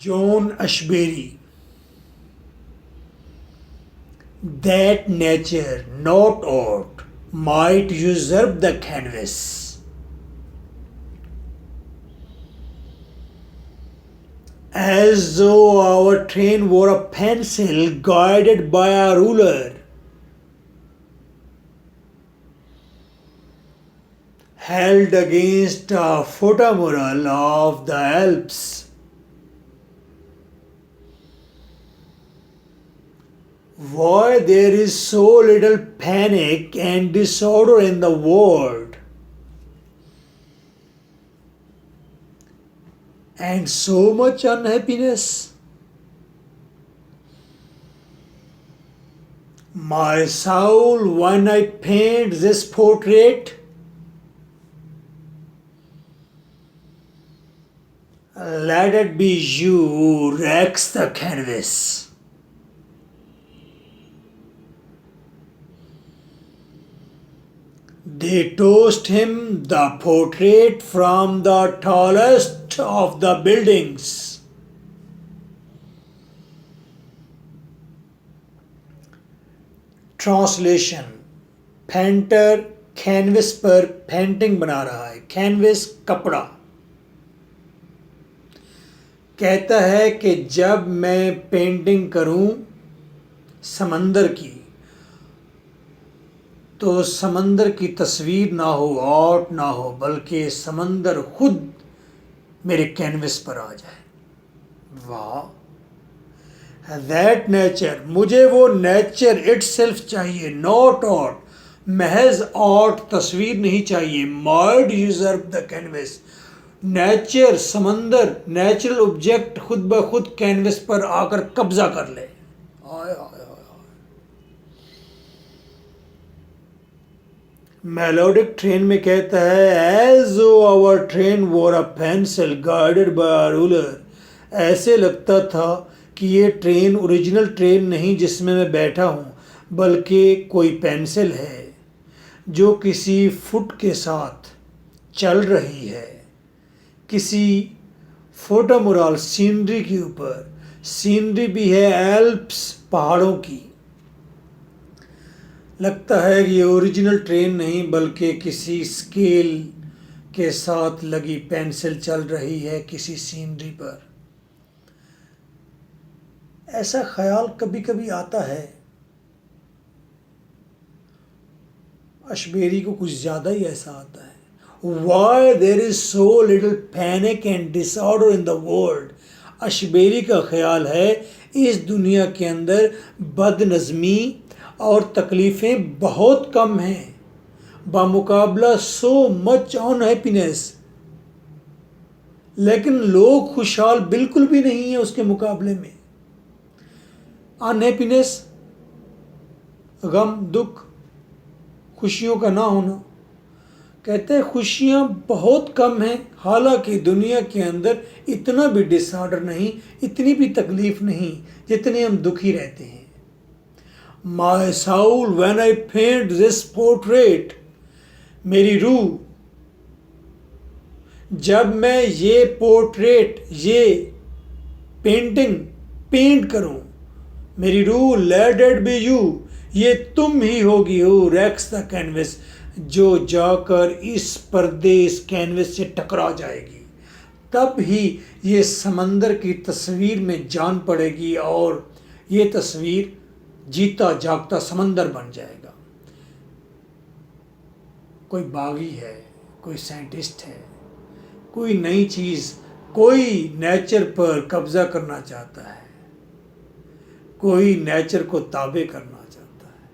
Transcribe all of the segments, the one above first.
John Ashbery, that nature, not art, might usurp the canvas. As though our train were a pencil guided by a ruler, held against a photomural of the Alps. Why there is so little panic and disorder in the world, and so much unhappiness? My soul, when I paint this portrait, let it be you who wrecks the canvas. They tossed him the portrait from the tallest of the buildings. Translation, painter canvas पर painting बना रहा है। Canvas कपड़ा। कहता है कि जब मैं पेंटिंग करूं समंदर की, तो समंदर की तस्वीर ना हो, आर्ट ना हो, बल्कि समंदर खुद मेरे कैनवस पर आ जाए। वाह! दैट नेचर, मुझे वो नेचर इटसेल्फ चाहिए, नॉट आर्ट। महज आर्ट तस्वीर नहीं चाहिए। Mind you serve the canvas. Nature, समंदर, नेचुरल ऑब्जेक्ट खुद ब खुद कैनवस पर आकर कब्जा कर ले। आय आय मेलोडिक ट्रेन में कहता है, as our train war a pencil guided by a ruler. ऐसे लगता था कि ये ट्रेन ओरिजिनल ट्रेन नहीं जिसमें मैं बैठा हूँ, बल्कि कोई पेंसिल है जो किसी फुट के साथ चल रही है, किसी फोटोमुराल सीनरी के ऊपर। सीनरी भी है एल्प्स, पहाड़ों की। लगता है कि ये ओरिजिनल ट्रेन नहीं, बल्कि किसी स्केल के साथ लगी पेंसिल चल रही है किसी सीनरी पर। ऐसा ख्याल कभी कभी आता है। अशबेरी को कुछ ज़्यादा ही ऐसा आता है। Why there is so little panic and disorder in the world. Ashbery का ख्याल है इस दुनिया के अंदर बदनज़मी और तकलीफ़ें बहुत कम हैं, बामुकाबला सो मच अनहैप्पीनेस। लेकिन लोग खुशहाल बिल्कुल भी नहीं है उसके मुकाबले में। अनहैप्पीनेस, गम, दुख, खुशियों का ना होना। कहते हैं खुशियाँ बहुत कम हैं, हालांकि दुनिया के अंदर इतना भी डिसऑर्डर नहीं, इतनी भी तकलीफ नहीं जितने हम दुखी रहते हैं। My soul when I paint this portrait, मेरी रूह जब मैं ये पोर्ट्रेट, ये पेंटिंग पेंट करूं, मेरी रूह लेट इट बी यू, ये तुम ही होगी हु रैक्स द कैनवस, जो जाकर इस पर्दे, इस कैनवस से टकरा जाएगी। तब ही ये समंदर की तस्वीर में जान पड़ेगी और ये तस्वीर जीता जागता समंदर बन जाएगा। कोई बागी है, कोई साइंटिस्ट है, कोई नई चीज़, कोई नेचर पर कब्जा करना चाहता है, कोई नेचर को ताबे करना चाहता है,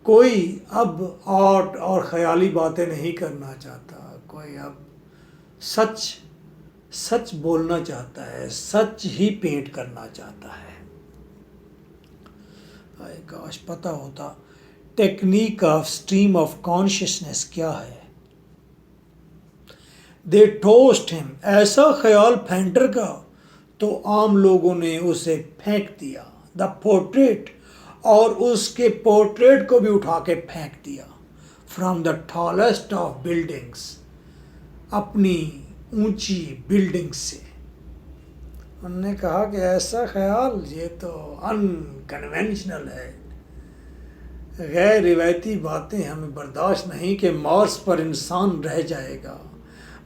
कोई अब आर्ट और ख़याली बातें नहीं करना चाहता, कोई अब सच सच बोलना चाहता है, सच ही पेंट करना चाहता है। काश पता होता technique of stream of consciousness क्या है। दे टोस्ट हिम, ऐसा ख्याल पेंटर का, तो आम लोगों ने उसे फेंक दिया। द पोर्ट्रेट, और उसके पोर्ट्रेट को भी उठा के फेंक दिया। From the tallest of buildings, अपनी ऊंची बिल्डिंग से। उन्होंने कहा कि ऐसा ख्याल ये तो अनकन्वेंशनल है, गैर रिवायती बातें हमें बर्दाश्त नहीं कि मार्स पर इंसान रह जाएगा,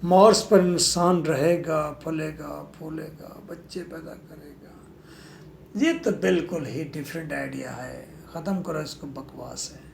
मार्स पर इंसान रहेगा, फलेगा फूलेगा, बच्चे पैदा करेगा। ये तो बिल्कुल ही डिफरेंट आइडिया है, ख़त्म करो इसको, बकवास है।